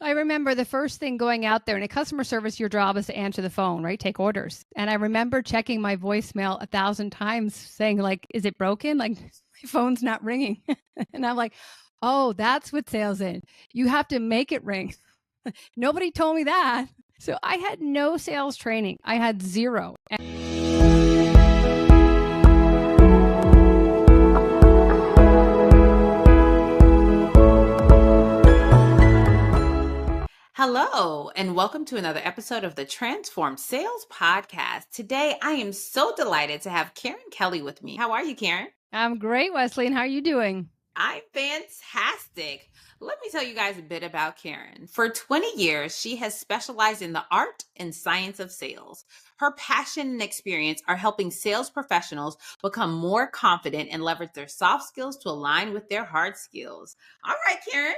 I remember the first thing going out there in a customer service, your job is to answer the phone, right? Take orders. And I remember checking my voicemail 1,000 times saying like, is it broken? Like my phone's not ringing. And I'm like, oh, that's what sales is. You have to make it ring. Nobody told me that. So I had no sales training. I had zero. Hello, and welcome to another episode of the Transform Sales Podcast. Today, I am so delighted to have Karen Kelly with me. How are you, Karen? I'm great, Wesley. And how are you doing? I'm fantastic. Let me tell you guys a bit about Karen. For 20 years, she has specialized in the art and science of sales. Her passion and experience are helping sales professionals become more confident and leverage their soft skills to align with their hard skills. All right, Karen.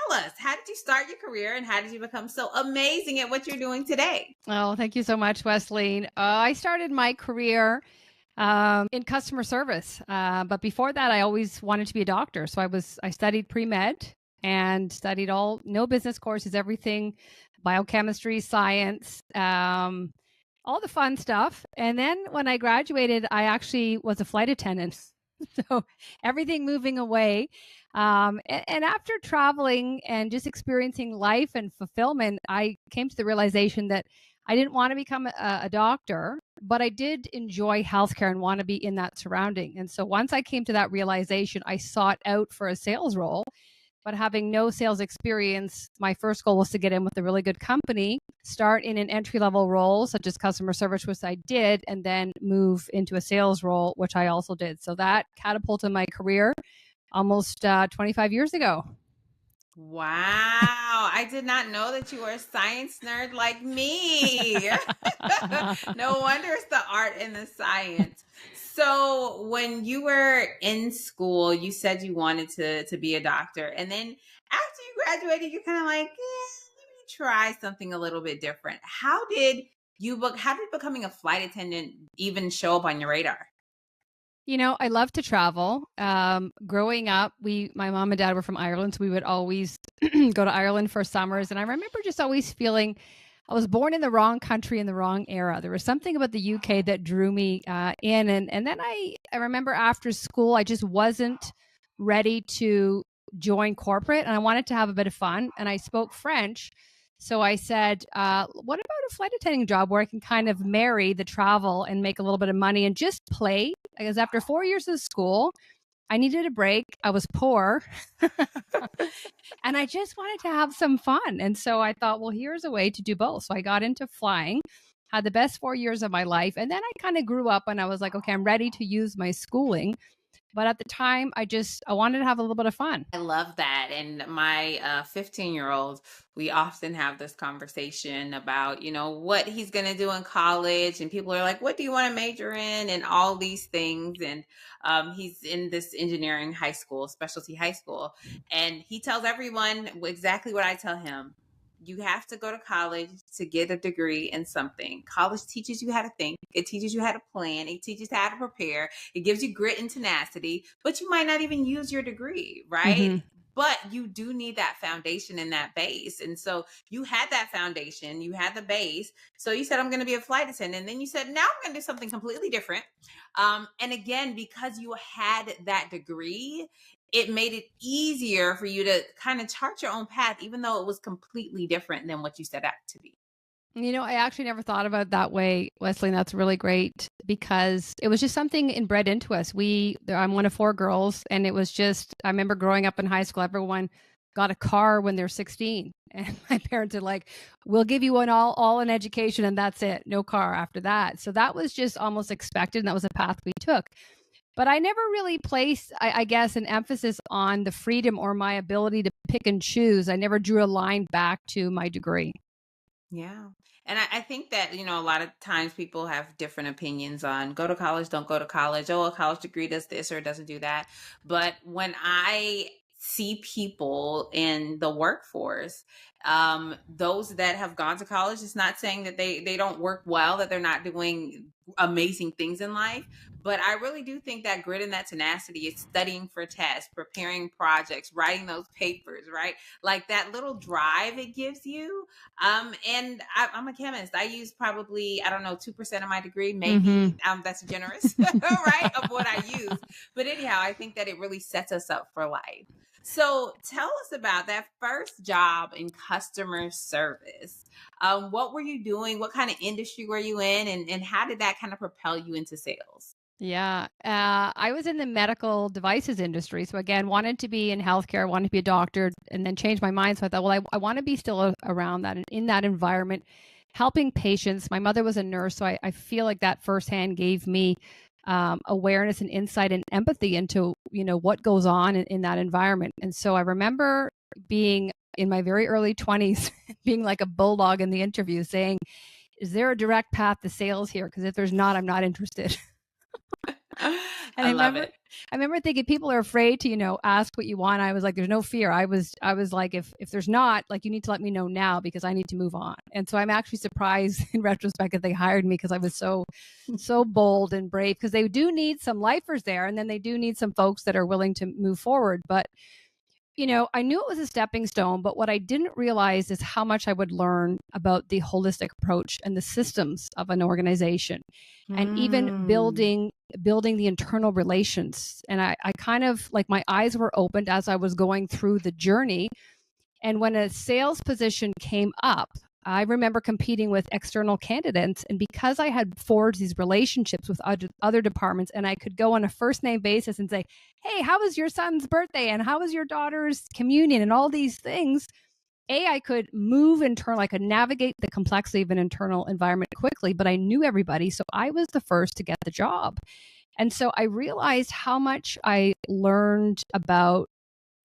Tell us, how did you start your career and how did you become so amazing at what you're doing today? Oh, thank you so much, Wesley. I started my career in customer service. But before that, I always wanted to be a doctor. So I studied pre-med and studied no business courses, everything, biochemistry, science, all the fun stuff. And then when I graduated, I actually was a flight attendant. So everything moving away. And after traveling and just experiencing life and fulfillment, I came to the realization that I didn't want to become a doctor, but I did enjoy healthcare and want to be in that surrounding. And so once I came to that realization, I sought out for a sales role. But having no sales experience, my first goal was to get in with a really good company, start in an entry-level role, such as customer service, which I did, and then move into a sales role, which I also did. So that catapulted my career almost 25 years ago. Wow. I did not know that you were a science nerd like me. No wonder it's the art and the science. So when you were in school, you said you wanted to be a doctor. And then after you graduated, you're kind of like, let me try something a little bit different. How did becoming a flight attendant even show up on your radar? You know, I love to travel. Growing up, my mom and dad were from Ireland, so we would always go to Ireland for summers. And I remember just always feeling I was born in the wrong country in the wrong era. There was something about the UK that drew me in. And then I remember after school, I just wasn't ready to join corporate, and I wanted to have a bit of fun. And I spoke French. So I said, what about a flight attending job where I can kind of marry the travel and make a little bit of money and just play? Because after 4 years of school, I needed a break. I was poor and I just wanted to have some fun. And so I thought, well, here's a way to do both. So I got into flying, had the best 4 years of my life. And then I kind of grew up and I was like, okay, I'm ready to use my schooling. But at the time, I wanted to have a little bit of fun. I love that. And my 15-year-old, we often have this conversation about, what he's going to do in college. And people are like, what do you want to major in? And all these things. And he's in this engineering high school, specialty high school. And he tells everyone exactly what I tell him. You have to go to college to get a degree in something. College teaches you how to think. It teaches you how to plan. It teaches you how to prepare. It gives you grit and tenacity, but you might not even use your degree, right? Mm-hmm. But you do need that foundation and that base. And so you had that foundation, you had the base. So you said, I'm going to be a flight attendant. And then you said, now I'm going to do something completely different. And again, because you had that degree, it made it easier for you to kind of chart your own path, even though it was completely different than what you set out to be. You know, I actually never thought about it that way, Wesley, and that's really great because it was just something inbred into us. I'm one of 4 girls, and it was just, I remember growing up in high school, everyone got a car when they're 16. And my parents are like, we'll give you all an education and that's it. No car after that. So that was just almost expected. And that was a path we took. But I never really placed, I guess, an emphasis on the freedom or my ability to pick and choose. I never drew a line back to my degree. Yeah. And I think that, a lot of times people have different opinions on go to college, don't go to college. Oh, a college degree does this or doesn't do that. But when I see people in the workforce, those that have gone to college, it's not saying that they don't work well, that they're not doing amazing things in life. But I really do think that grit and that tenacity is studying for tests, preparing projects, writing those papers, right? Like that little drive it gives you. And I'm a chemist. I use probably, I don't know, 2% of my degree, Mm-hmm. maybe. That's generous, right? Of what I use. But anyhow, I think that it really sets us up for life. So tell us about that first job in customer service. What were you doing? What kind of industry were you in? And how did that kind of propel you into sales? Yeah. I was in the medical devices industry. So again, wanted to be in healthcare, wanted to be a doctor, and then changed my mind. So I thought, well, I want to be still around that and in that environment, helping patients. My mother was a nurse. So I feel like that firsthand gave me awareness and insight and empathy into, what goes on in that environment. And so I remember being in my very early 20s, being like a bulldog in the interview saying, is there a direct path to sales here? Because if there's not, I'm not interested. And I love it. I remember thinking people are afraid to, ask what you want. I was like, there's no fear. I was like, if there's not, like, you need to let me know now because I need to move on. And so I'm actually surprised in retrospect that they hired me because I was so bold and brave, because they do need some lifers there. And then they do need some folks that are willing to move forward. But I knew it was a stepping stone, but what I didn't realize is how much I would learn about the holistic approach and the systems of an organization, and even Mm. building the internal relations. And I kind of, like, my eyes were opened as I was going through the journey. And when a sales position came up, I remember competing with external candidates. And because I had forged these relationships with other departments, and I could go on a first name basis and say, hey, how was your son's birthday? And how was your daughter's communion? And all these things. I could move internal, I could navigate the complexity of an internal environment quickly, but I knew everybody. So I was the first to get the job. And so I realized how much I learned about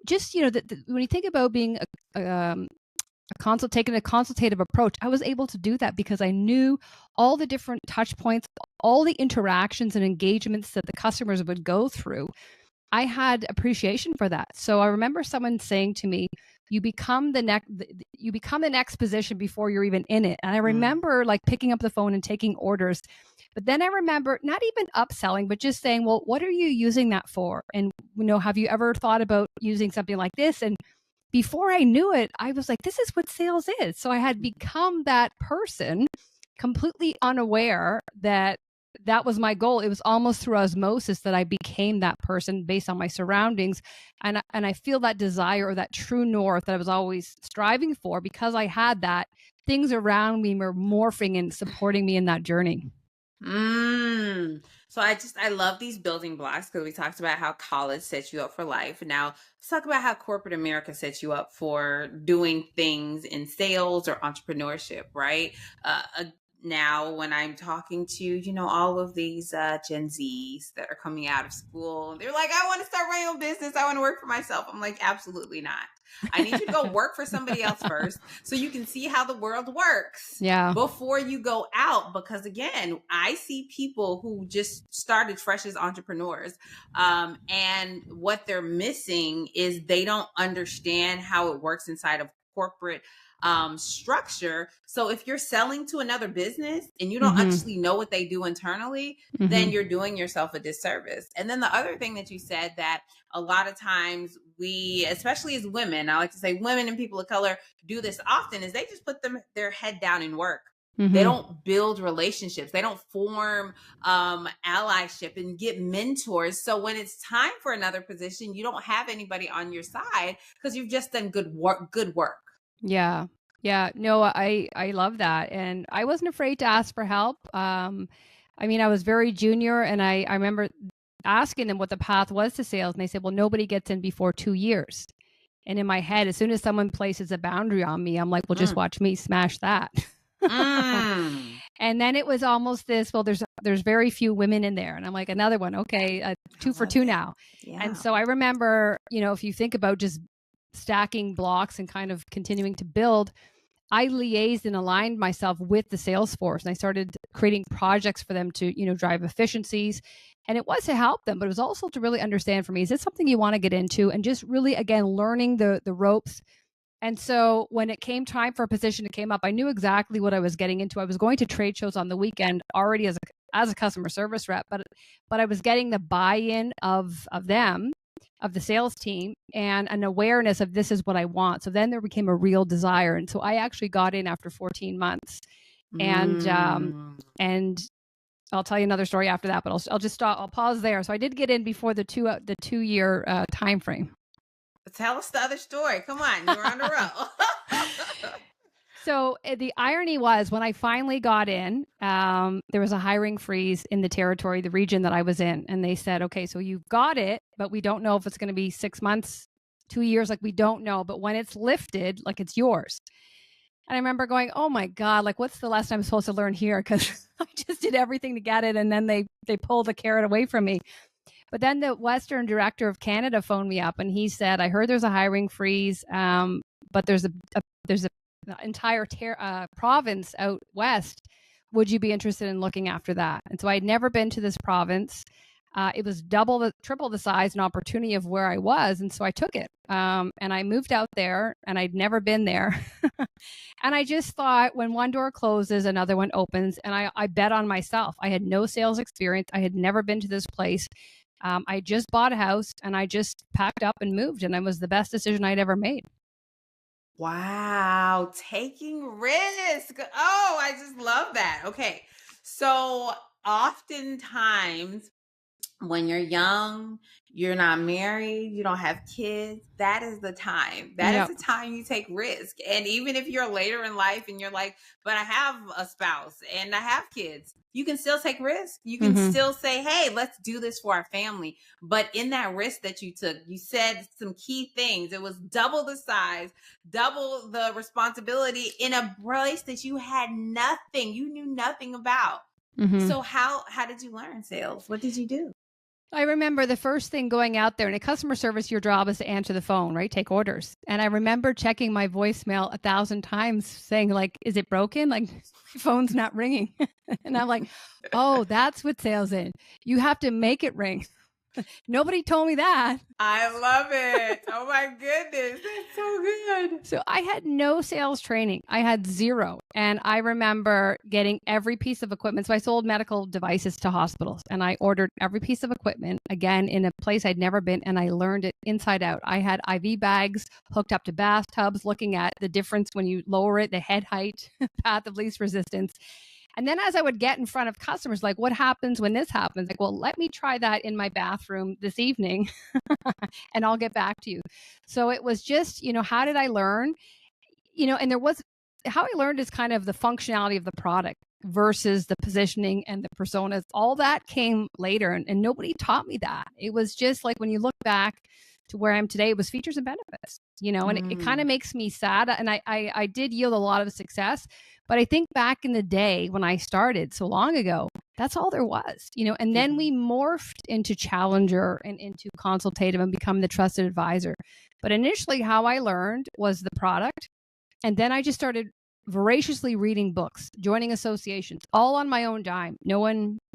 just, when you think about being taking a consultative approach, I was able to do that because I knew all the different touch points, all the interactions and engagements that the customers would go through. I had appreciation for that. So I remember someone saying to me, you become the next position before you're even in it. And I Mm. remember like picking up the phone and taking orders. But then I remember not even upselling, but just saying, well, what are you using that for? And, have you ever thought about using something like this? And before I knew it, I was like, this is what sales is. So I had become that person, completely unaware that that was my goal. It was almost through osmosis that I became that person based on my surroundings. And I feel that desire, or that true north that I was always striving for, because I had that. Things around me were morphing and supporting me in that journey. Mm. So I love these building blocks because we talked about how college sets you up for life. Now let's talk about how corporate America sets you up for doing things in sales or entrepreneurship, right? Uh, Now when I'm talking to, all of these Gen Zs that are coming out of school, they're like, I want to start my own business. I want to work for myself. I'm like, absolutely not. I need you to go work for somebody else first so you can see how the world works Yeah. before you go out. Because again, I see people who just started fresh as entrepreneurs, and what they're missing is they don't understand how it works inside of corporate structure. So if you're selling to another business and you don't Mm-hmm. actually know what they do internally, then Mm-hmm. you're doing yourself a disservice. And then the other thing that you said, that a lot of times we, especially as women, I like to say women and people of color do this often, is they just put their head down and work. They Mm-hmm. don't build relationships. They don't form allyship and get mentors. So when it's time for another position, you don't have anybody on your side because you've just done good work. Good work. Yeah. Yeah. No, I love that. And I wasn't afraid to ask for help. I mean, I was very junior, and I remember asking them what the path was to sales. And they said, well, nobody gets in before 2 years. And in my head, as soon as someone places a boundary on me, I'm like, well, just Mm. watch me smash that. Mm. And then it was almost this, well, there's very few women in there. And I'm like, another one. Okay. I Two for love two it. now. And Yeah. so I remember, if you think about just stacking blocks and kind of continuing to build, I liaised and aligned myself with the sales force, and I started creating projects for them to, drive efficiencies. And it was to help them, but it was also to really understand for me, is this something you want to get into? And just really, again, learning the ropes, And so when it came time for a position to came up, I knew exactly what I was getting into. I was going to trade shows on the weekend already as a customer service rep, but I was getting the buy-in of them, of the sales team, and an awareness of this is what I want. So then there became a real desire. And so I actually got in after 14 months. And and I'll tell you another story after that, but I'll just stop. I'll pause there. So I did get in before the 2 year time frame. Tell us the other story. Come on, you're on a roll. So the irony was when I finally got in, there was a hiring freeze in the territory, the region that I was in. And they said, okay, so you've got it, but we don't know if it's going to be 6 months, 2 years, like we don't know. But when it's lifted, like it's yours. And I remember going, oh my God, like what's the last I'm supposed to learn here? Because I just did everything to get it. And then they pulled the carrot away from me. But then the Western director of Canada phoned me up and he said, I heard there's a hiring freeze, but there's a entire province out west. Would you be interested in looking after that? And so I'd never been to this province. It was triple the size and opportunity of where I was. And so I took it. And I moved out there and I'd never been there. And I just thought when one door closes, another one opens. And I bet on myself. I had no sales experience. I had never been to this place. I just bought a house and I just packed up and moved. And it was the best decision I'd ever made. Wow, taking risk. Oh, I just love that. Okay. So oftentimes when you're young, you're not married, you don't have kids, that is the time. That Yep. is the time you take risk. And even if you're later in life and you're like, but I have a spouse and I have kids, you can still take risk. You can still say, hey, let's do this for our family. But in that risk that you took, you said some key things. It was double the size, double the responsibility in a place that you had nothing, you knew nothing about. So how did you learn sales? What did you do? I remember the first thing going out there in a customer service, your job is to answer the phone, right? Take orders. And I remember checking my voicemail 1,000 times saying like, is it broken? Like my phone's not ringing. And I'm like, oh, that's what sales is. You have to make it ring. Nobody told me that. I love it. Oh my goodness. That's so good. So I had no sales training. I had zero. And I remember getting every piece of equipment. So I sold medical devices to hospitals and I ordered every piece of equipment again in a place I'd never been. And I learned it inside out. I had IV bags hooked up to bathtubs, looking at the difference when you lower it, the head height, path of least resistance. And then as I would get in front of customers, like, what happens when this happens? Like, well, let me try that in my bathroom this evening and I'll get back to you. So it was just, how did I learn? And how I learned is kind of the functionality of the product versus the positioning and the personas. All that came later and nobody taught me that. It was just like when you look back to where I am today, it was features and benefits, and it kind of makes me sad. And I did yield a lot of success, but I think back in the day when I started so long ago, that's all there was, and then we morphed into challenger and into consultative and become the trusted advisor. But initially how I learned was the product. And then I just started voraciously reading books, joining associations, all on my own dime.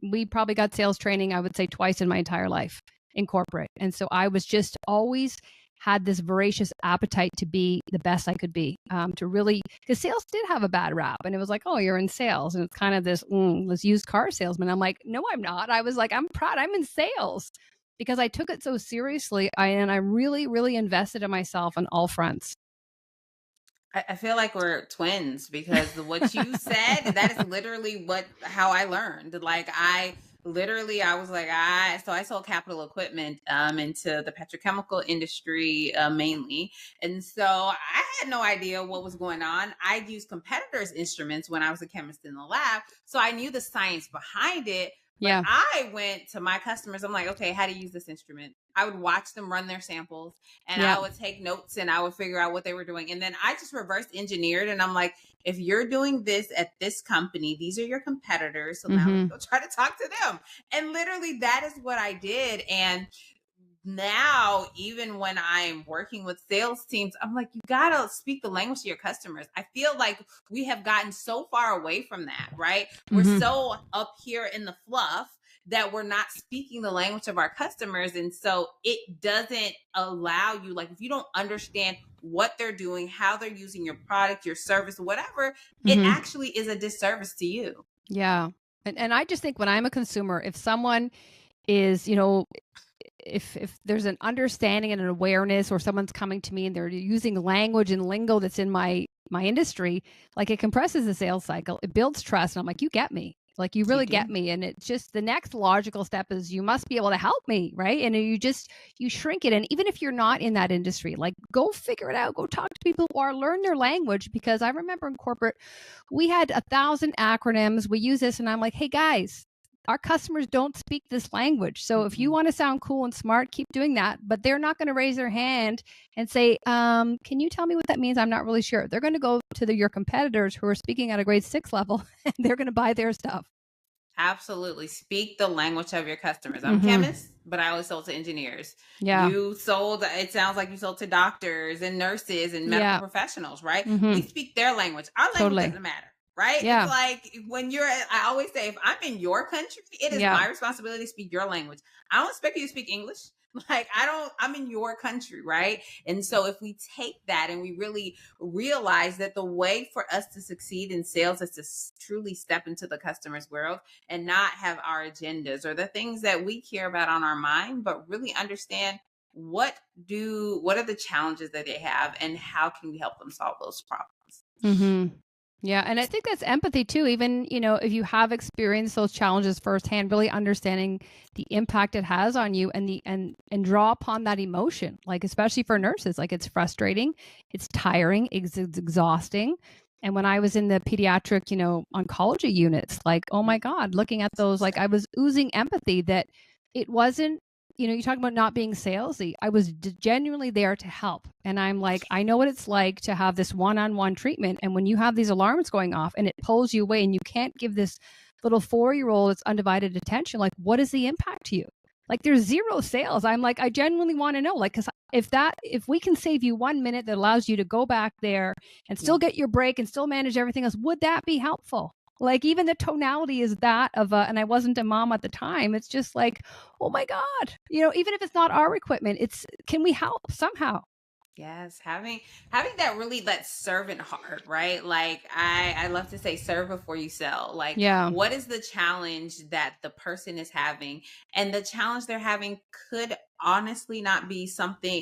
We probably got sales training, I would say twice in my entire life in corporate. And so I was just always had this voracious appetite to be the best I could be, to really, because sales did have a bad rap. And it was like, oh, you're in sales. And it's kind of this used car salesman. I'm like, no, I'm not. I was like, I'm proud. I'm in sales because I took it so seriously. And I really, really invested in myself on all fronts. I feel like we're twins because what you said, that is literally how I learned. Like I was like, I sold capital equipment into the petrochemical industry mainly. And so I had no idea what was going on. I'd used competitors' instruments when I was a chemist in the lab. So I knew the science behind it. But Yeah. I went to my customers. I'm like, okay, how to use this instrument? I would watch them run their samples and I would take notes and I would figure out what they were doing. And then I just reverse engineered. And I'm like, if you're doing this at this company, these are your competitors. So now let's go try to talk to them. And literally that is what I did. And now, even when I'm working with sales teams, I'm like, you gotta speak the language to your customers. I feel like we have gotten so far away from that, right? We're so up here in the fluff that we're not speaking the language of our customers. And so it doesn't allow you, like, if you don't understand what they're doing, how they're using your product, your service, whatever, it Hmm. actually is a disservice to you. Yeah. And I just think when I'm a consumer, if someone is, you know, if there's an understanding and an awareness, or someone's coming to me and they're using language and lingo that's in my industry, like, it compresses the sales cycle, it builds trust, and I'm like, you get me, like, you You really do. get me. And it's just the next logical step is you must be able to help me, right? And you shrink it. And even if you're not in that industry, like, go figure it out, go talk to people who are, learn their language. Because I remember in corporate, we had 1,000 acronyms, we use this, and I'm like, hey guys, our customers don't speak this language. So if you Mm-mm. want to sound cool and smart, keep doing that. But they're not going to raise their hand and say, can you tell me what that means? I'm not really sure. They're going to go to your competitors who are speaking at a grade 6 level, and they're going to buy their stuff. Absolutely. Speak the language of your customers. I'm a Mm-hmm. chemist, but I always sold to engineers. Yeah. You sold, it sounds like you sold to doctors and nurses and medical Yeah. professionals, right? We Mm-hmm. speak their language. Our language Totally. doesn't matter, right? It's Yeah. like when I always say, if I'm in your country, it is Yeah. my responsibility to speak your language. I don't expect you to speak English. Like, I'm in your country, right? And so if we take that and we really realize that the way for us to succeed in sales is to truly step into the customer's world and not have our agendas or the things that we care about on our mind, but really understand what are the challenges that they have and how can we help them solve those problems. Mm-hmm. Yeah, and I think that's empathy too. Even, you know, if you have experienced those challenges firsthand, really understanding the impact it has on you, and and draw upon that emotion. Like, especially for nurses, like, it's frustrating, it's tiring, it's exhausting. And when I was in the pediatric, you know, oncology units, like, oh my God, looking at those, like, I was oozing empathy that it wasn't, you know, you talk about not being salesy. I was genuinely there to help. And I'm like, I know what it's like to have this one-on-one treatment. And when you have these alarms going off and it pulls you away and you can't give this little 4-year-old its undivided attention, like, what is the impact to you? Like, there's zero sales. I'm like, I genuinely want to know, like, because if we can save you 1 minute that allows you to go back there and still Yeah. get your break and still manage everything else, would that be helpful? Like, even the tonality is that of a, and I wasn't a mom at the time. It's just like, oh my God, you know, even if it's not our equipment, it's, can we help somehow? Yes, having that really, that servant heart, right? Like, I love to say serve before you sell. Like, Yeah. what is the challenge that the person is having? And the challenge they're having could honestly not be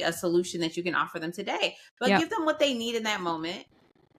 a solution that you can offer them today, but Yep. give them what they need in that moment,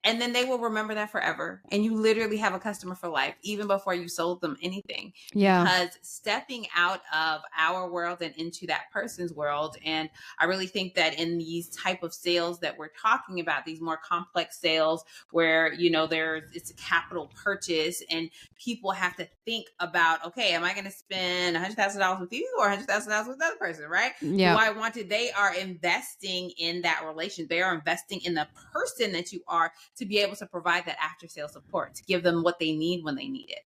and then they will remember that forever. And you literally have a customer for life, even before you sold them anything, Yeah. because stepping out of our world and into that person's world. And I really think that in these type of sales that we're talking about, these more complex sales where, it's a capital purchase and people have to think about, okay, am I going to spend $100,000 with you or $100,000 with another person, right? Do Yeah. I want to? They are investing in that relation. They are investing in the person that you are, to be able to provide that after sales support, to give them what they need when they need it.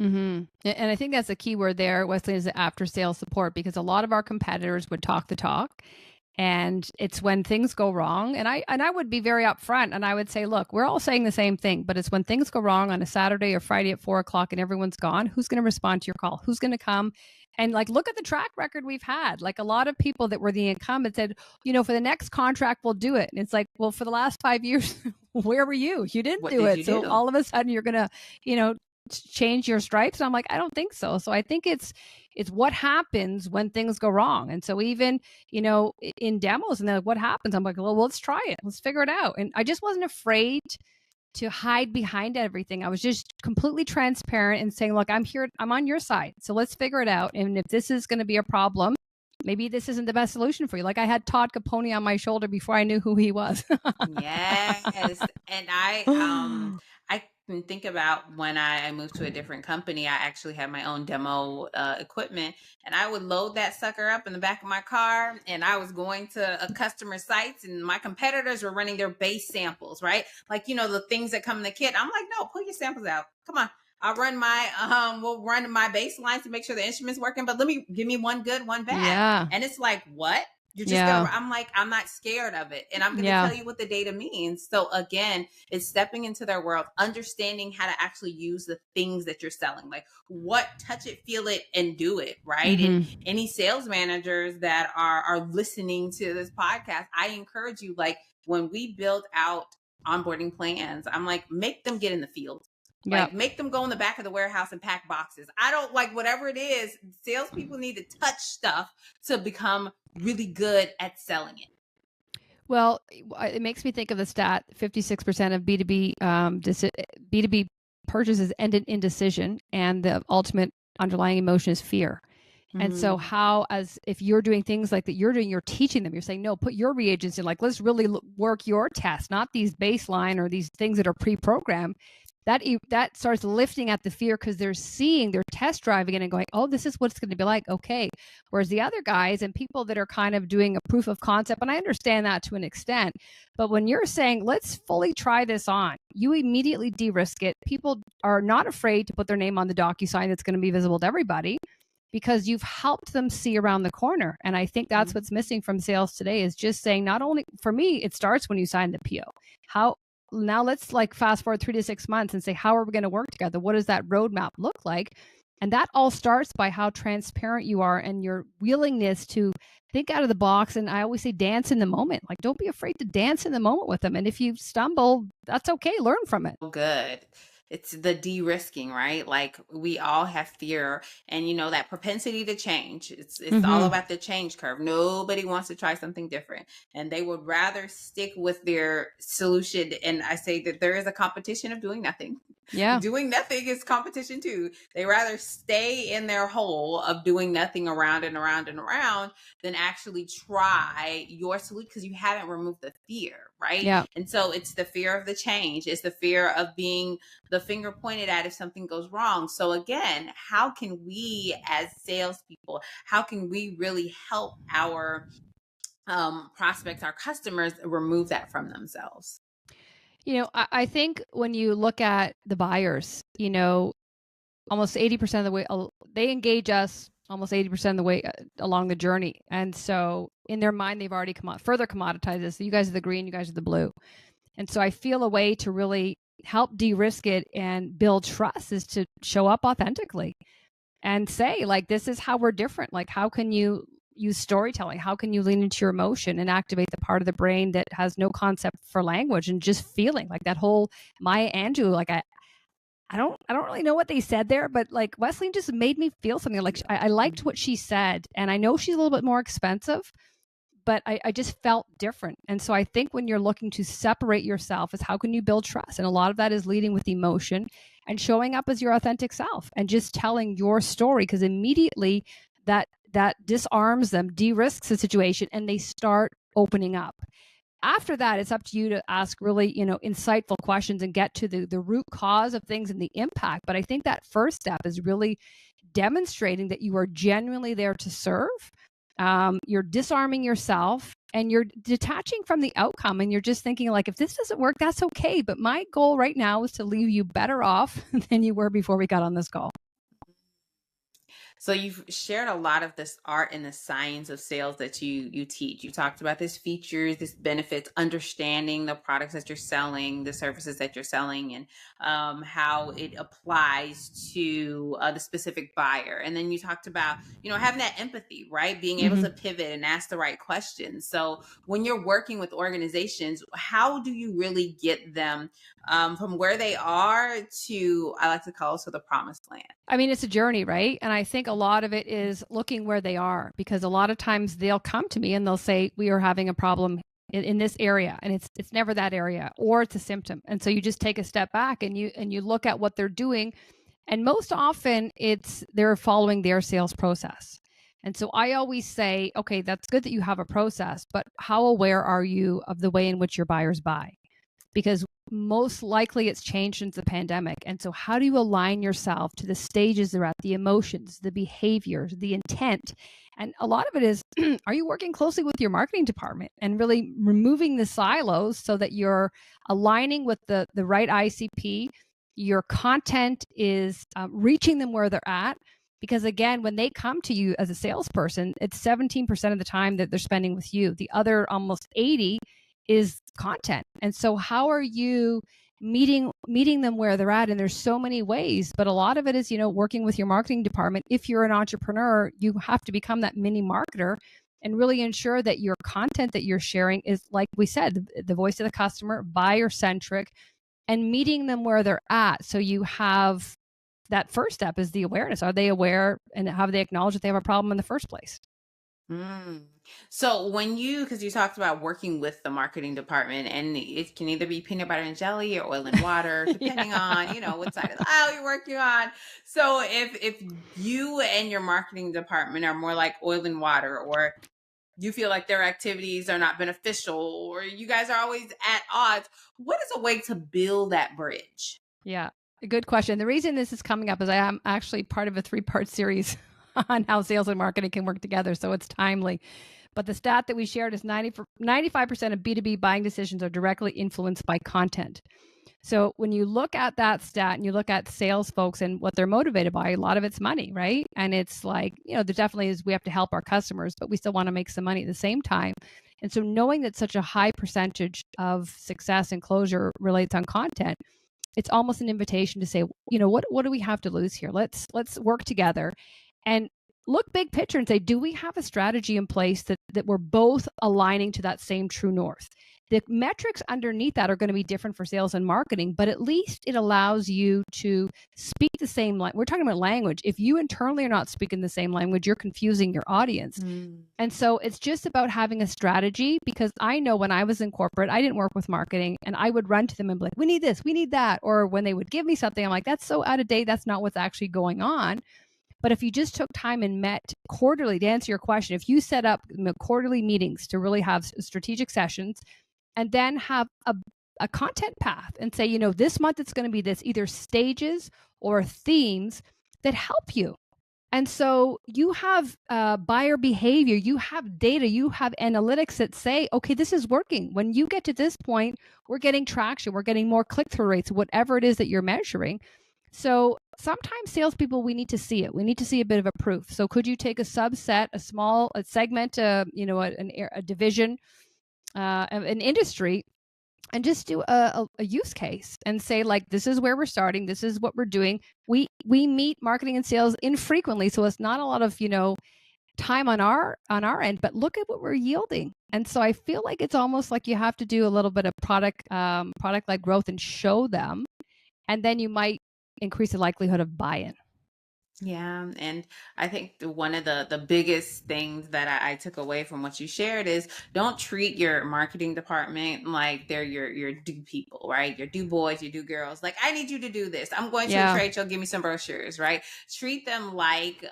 Mm-hmm. And I think that's a key word there, Wesley, is the after sales support, because a lot of our competitors would talk the talk. And it's when things go wrong. And I would be very upfront and I would say, look, we're all saying the same thing, but it's when things go wrong on a Saturday or Friday at 4 o'clock and everyone's gone, who's going to respond to your call? Who's going to come? And, like, look at the track record we've had. Like, a lot of people that were the incumbent said, you know, for the next contract, we'll do it. And it's like, well, for the last 5 years, where were you? You didn't What do did it. you So do? all of a sudden you're going to, you know, change your stripes. And I'm like, I don't think so. So I think it's what happens when things go wrong. And so even, you know, in demos, and then what happens, I'm like, well, let's try it. Let's figure it out. And I just wasn't afraid to hide behind everything. I was just completely transparent and saying, look, I'm here, I'm on your side. So let's figure it out. And if this is going to be a problem, maybe this isn't the best solution for you. Like, I had Todd Capone on my shoulder before I knew who he was. Yes. And I can think about when I moved to a different company. I actually had my own demo equipment, and I would load that sucker up in the back of my car, and I was going to a customer sites, and my competitors were running their base samples, right? Like, the things that come in the kit. I'm like, no, pull your samples out. Come on. We'll run my baseline to make sure the instrument's working, but give me one good, one bad. Yeah. And it's like, what? You're just Yeah. gonna, I'm like, I'm not scared of it. And I'm gonna Yeah. tell you what the data means. So again, it's stepping into their world, understanding how to actually use the things that you're selling. Like what, touch it, feel it, and do it, right? And Mm-hmm. any sales managers that are listening to this podcast, I encourage you, like when we build out onboarding plans, I'm like, make them get in the field. Yeah. Like make them go in the back of the warehouse and pack boxes. I don't like whatever it is. Salespeople need to touch stuff to become really good at selling it. Well, it makes me think of the stat: 56% of B2B purchases end in indecision, and the ultimate underlying emotion is fear. And so, how, as if you're doing things like that, you're teaching them. You're saying, no, put your reagents in. Like, let's really work your test, not these baseline or these things that are pre-programmed. That starts lifting at the fear because they're test driving it and going, oh, this is what it's going to be like. Okay. Whereas the other guys and people that are kind of doing a proof of concept, and I understand that to an extent, but when you're saying, let's fully try this on, you immediately de-risk it. People are not afraid to put their name on the DocuSign that's going to be visible to everybody, because you've helped them see around the corner. And I think that's what's missing from sales today, is just saying, not only for me, it starts when you sign the PO. Now let's like fast forward 3 to 6 months and say, how are we going to work together? What does that roadmap look like? And that all starts by how transparent you are and your willingness to think out of the box. And I always say, dance in the moment. Like, don't be afraid to dance in the moment with them. And if you stumble, that's okay. Learn from it. Good. It's the de-risking, right? Like we all have fear, and that propensity to change. It's all about the change curve. Nobody wants to try something different, and they would rather stick with their solution. And I say that there is a competition of doing nothing. Yeah. Doing nothing is competition too. They rather stay in their hole of doing nothing around and around and around than actually try your solution, because you haven't removed the fear, right? Yeah. And so it's the fear of the change. It's the fear of being the finger pointed at if something goes wrong. So again, how can we as salespeople, how can we really help our prospects, our customers, remove that from themselves? I think when you look at the buyers, almost 80% of the way they engage us, almost 80% of the way along the journey. And so in their mind, they've already further commoditized this. So you guys are the green, you guys are the blue. And so I feel a way to really help de-risk it and build trust is to show up authentically and say, like, this is how we're different. Like, how can you use storytelling? How can you lean into your emotion and activate the part of the brain that has no concept for language and just feeling? Like that whole Maya Angelou, like I don't really know what they said there, but like Wesley just made me feel something. Like I liked what she said, and I know she's a little bit more expensive, but I just felt different. And so I think when you're looking to separate yourself, is how can you build trust? And a lot of that is leading with emotion and showing up as your authentic self and just telling your story, because immediately that disarms them, de-risks the situation, and they start opening up. After that, it's up to you to ask really, insightful questions and get to the root cause of things and the impact. But I think that first step is really demonstrating that you are genuinely there to serve. You're disarming yourself and you're detaching from the outcome, and you're just thinking, like, if this doesn't work, that's okay. But my goal right now is to leave you better off than you were before we got on this call. So you've shared a lot of this art and the science of sales that you teach. You talked about this features, this benefits, understanding the products that you're selling, the services that you're selling, and how it applies to the specific buyer. And then you talked about, having that empathy, right? Being able to pivot and ask the right questions. So when you're working with organizations, how do you really get them from where they are to, I like to call it, to the promised land? I mean, it's a journey, right? And I think a lot of it is looking where they are, because a lot of times they'll come to me and they'll say, we are having a problem in this area, and it's never that area, or it's a symptom. And so you just take a step back and you look at what they're doing. And most often they're following their sales process. And so I always say, okay, that's good that you have a process, but how aware are you of the way in which your buyers buy? Because most likely it's changed since the pandemic. And so how do you align yourself to the stages they're at, the emotions, the behaviors, the intent? And a lot of it is, are you working closely with your marketing department and really removing the silos so that you're aligning with the right ICP? Your content is reaching them where they're at. Because again, when they come to you as a salesperson, it's 17% of the time that they're spending with you. The other almost 80 is content. And so how are you meeting them where they're at? And there's so many ways, but a lot of it is, working with your marketing department. If you're an entrepreneur, you have to become that mini marketer and really ensure that your content that you're sharing is, like we said, the voice of the customer, buyer centric, and meeting them where they're at. So you have that first step is the awareness. Are they aware, and have they acknowledged that they have a problem in the first place? Mm. So because you talked about working with the marketing department, and it can either be peanut butter and jelly or oil and water, depending on, what side of the aisle you're working on. So if you and your marketing department are more like oil and water, or you feel like their activities are not beneficial, or you guys are always at odds, what is a way to build that bridge? Yeah, a good question. The reason this is coming up is I am actually part of a 3-part series on how sales and marketing can work together. So it's timely. But the stat that we shared is 95% of B2B buying decisions are directly influenced by content. So when you look at that stat and you look at sales folks and what they're motivated by, a lot of it's money, right? And it's like, there definitely is, we have to help our customers, but we still want to make some money at the same time. And so knowing that such a high percentage of success and closure relates on content, it's almost an invitation to say, what do we have to lose here? Let's work together and look big picture and say, do we have a strategy in place that we're both aligning to that same true north? The metrics underneath that are going to be different for sales and marketing, but at least it allows you to speak the same language. We're talking about language. If you internally are not speaking the same language, you're confusing your audience. And so it's just about having a strategy, because I know when I was in corporate, I didn't work with marketing, and I would run to them and be like, we need this, we need that. Or when they would give me something, I'm like, that's so out of date. That's not what's actually going on. But if you just took time and met quarterly, to answer your question, if you set up quarterly meetings to really have strategic sessions, and then have a content path and say, this month it's going to be this, either stages or themes that help you. And so you have buyer behavior, you have data, you have analytics that say, okay, this is working. When you get to this point, we're getting traction, we're getting more click-through rates, whatever it is that you're measuring. So sometimes salespeople, we need to see it. We need to see a bit of a proof. So could you take a subset, a segment, a division, an industry, and just do a use case and say, like, this is where we're starting, this is what we're doing. We meet marketing and sales infrequently, so it's not a lot of time on our end, but look at what we're yielding. And so I feel like it's almost like you have to do a little bit of product led growth and show them, and then you might increase the likelihood of buy-in. Yeah. And I think one of the biggest things that I took away from what you shared is, don't treat your marketing department like they're your do people, right? Your do boys, your do girls. Like, I need you to do this. I'm going to a trade show, give me some brochures, right? Treat them like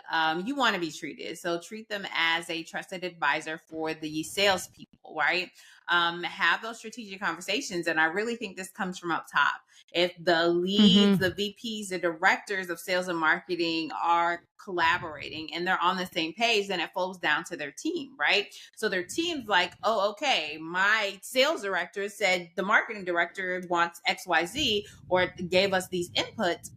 you want to be treated. So treat them as a trusted advisor for the salespeople, right? Have those strategic conversations. And I really think this comes from up top. If the leads, the VPs, the directors of sales and marketing are collaborating and they're on the same page, then it flows down to their team, right? So their team's like, oh, okay, my sales director said the marketing director wants XYZ, or gave us these inputs.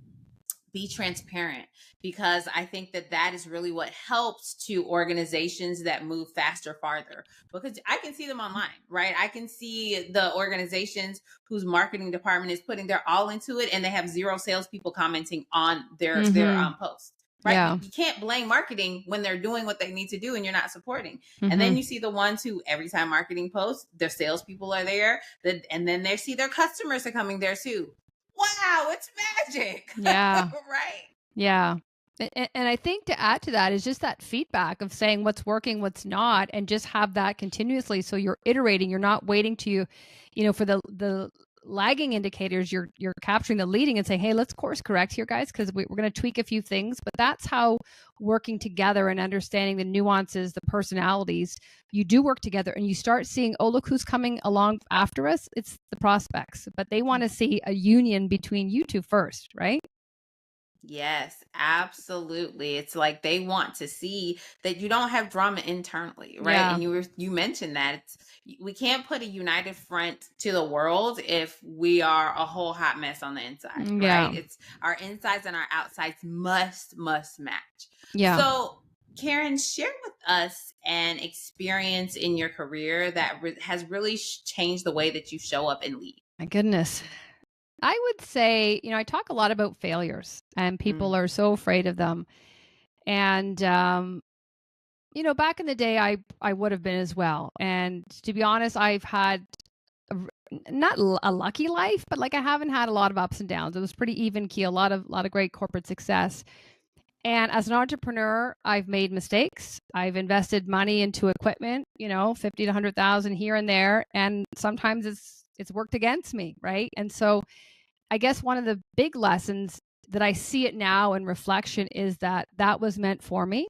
Be transparent, because I think that is really what helps to organizations that move faster, farther, because I can see them online, right? I can see the organizations whose marketing department is putting their all into it, and they have 0 salespeople commenting on their posts. Right. Yeah. You can't blame marketing when they're doing what they need to do and you're not supporting. And then you see the ones who, every time marketing posts, their salespeople are there, and then they see their customers are coming there too. Wow, it's magic. Yeah. Right. Yeah. And I think to add to that is just that feedback of saying what's working, what's not, and just have that continuously. So you're iterating, you're not waiting to, for the lagging indicators, you're capturing the leading and saying, hey, let's course correct here, guys, because we're going to tweak a few things. But that's how working together and understanding the nuances, the personalities, you do work together and you start seeing, oh, look who's coming along after us. It's the prospects, but they want to see a union between you two first, right? Yes, absolutely. It's like they want to see that you don't have drama internally, right? Yeah. And you mentioned that we can't put a united front to the world if we are a whole hot mess on the inside, Yeah. right? It's our insides and our outsides must match. Yeah. So, Karen, share with us an experience in your career that has really changed the way that you show up and lead. My goodness. I would say, I talk a lot about failures and people Mm, are so afraid of them. And, back in the day, I would have been as well. And to be honest, I've had not a lucky life, but like I haven't had a lot of ups and downs. It was pretty even keel, a lot of great corporate success. And as an entrepreneur, I've made mistakes. I've invested money into equipment, 50 to 100,000 here and there, and sometimes it's worked against me, right? And so I guess one of the big lessons that I see it now in reflection is that that was meant for me,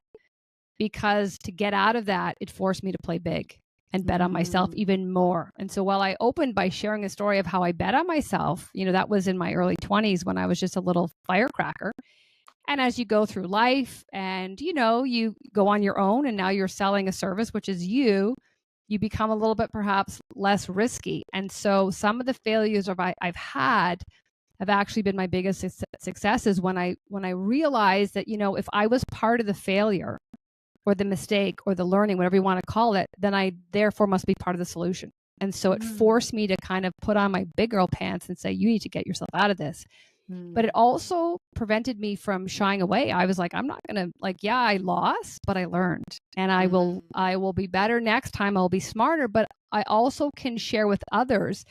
because to get out of that, it forced me to play big and bet on myself mm, even more. And so while I opened by sharing a story of how I bet on myself, that was in my early 20s when I was just a little firecracker. And as you go through life and, you go on your own and now you're selling a service, which is you become a little bit perhaps less risky. And so some of the failures I've had have actually been my biggest successes when I realized that, if I was part of the failure or the mistake or the learning, whatever you want to call it, then I therefore must be part of the solution. And so it mm, forced me to kind of put on my big girl pants and say, you need to get yourself out of this. But it mm, also prevented me from shying away. I was like, I'm not going to, like, yeah, I lost, but I learned, and I will mm. I will be better next time. I'll be smarter, but I also can share with others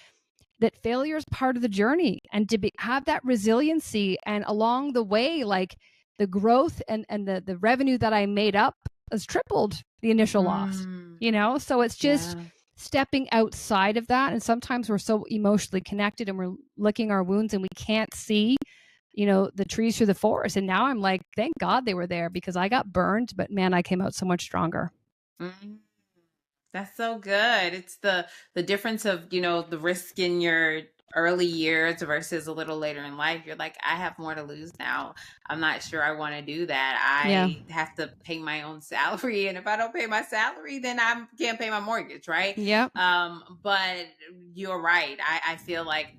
that failure is part of the journey, and to have that resiliency. And along the way, like, the growth and the revenue that I made up has tripled the initial loss, Mm, so it's just yeah. stepping outside of that. And sometimes we're so emotionally connected and we're licking our wounds and we can't see, the trees through the forest. And now I'm like, thank God they were there, because I got burned, but man, I came out so much stronger. Mm. That's so good. It's the difference of, the risk in your early years versus a little later in life. You're like, I have more to lose now. I'm not sure I want to do that. Yeah. I have to pay my own salary, and if I don't pay my salary, then I can't pay my mortgage, right? Yep. But you're right. I feel like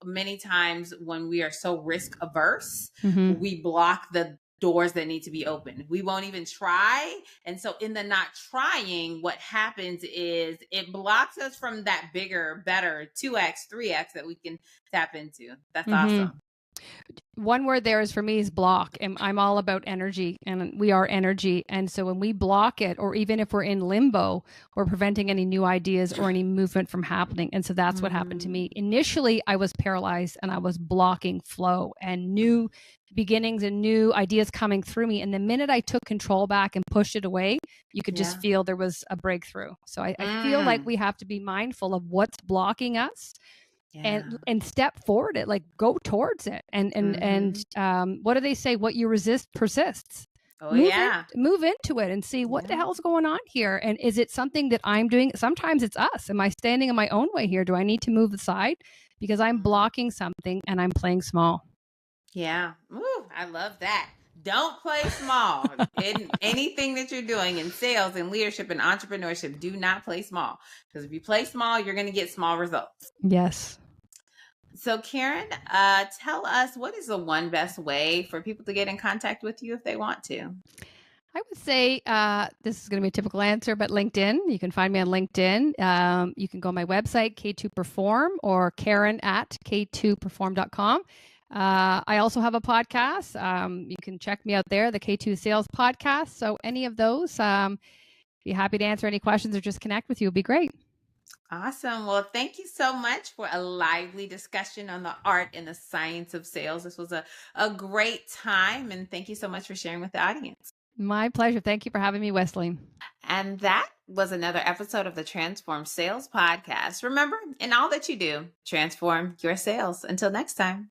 many times when we are so risk averse, Mm-hmm. we block the doors that need to be opened. We won't even try. And so in the not trying, what happens is it blocks us from that bigger, better 2x, 3x that we can tap into. That's Mm-hmm. awesome. One word there is for me is block. And I'm all about energy, and we are energy. And so when we block it, or even if we're in limbo, we're preventing any new ideas or any movement from happening. And so that's what happened to me. Mm, Initially, I was paralyzed and I was blocking flow and new beginnings and new ideas coming through me. And the minute I took control back and pushed it away, you could just yeah. feel there was a breakthrough. So I feel like Mm, we have to be mindful of what's blocking us, yeah. and step forward it, like go towards it. And Mm-hmm. what do they say, what you resist persists. Oh, yeah. Move into it and see what the Yeah. hell's going on here, and is it something that I'm doing? Sometimes it's us. Am I standing in my own way here? Do I need to move aside because I'm Mm, blocking something and I'm playing small? yeah. Ooh, I love that. Don't play small in anything that you're doing in sales and leadership and entrepreneurship. Do not play small, because if you play small, you're going to get small results. Yes. So, Karen, tell us, what is the one best way for people to get in contact with you if they want to? I would say this is going to be a typical answer, but LinkedIn. You can find me on LinkedIn. You can go on my website, K2Perform, or Karen at K2Perform.com. I also have a podcast. You can check me out there, the K2 Sales Podcast. So any of those, be happy to answer any questions or just connect with you. Would be great. Awesome. Well, thank you so much for a lively discussion on the art and the science of sales. This was a great time, and thank you so much for sharing with the audience. My pleasure. Thank you for having me, Wesley. And that was another episode of the Transform Sales Podcast. Remember, in all that you do, transform your sales. Until next time.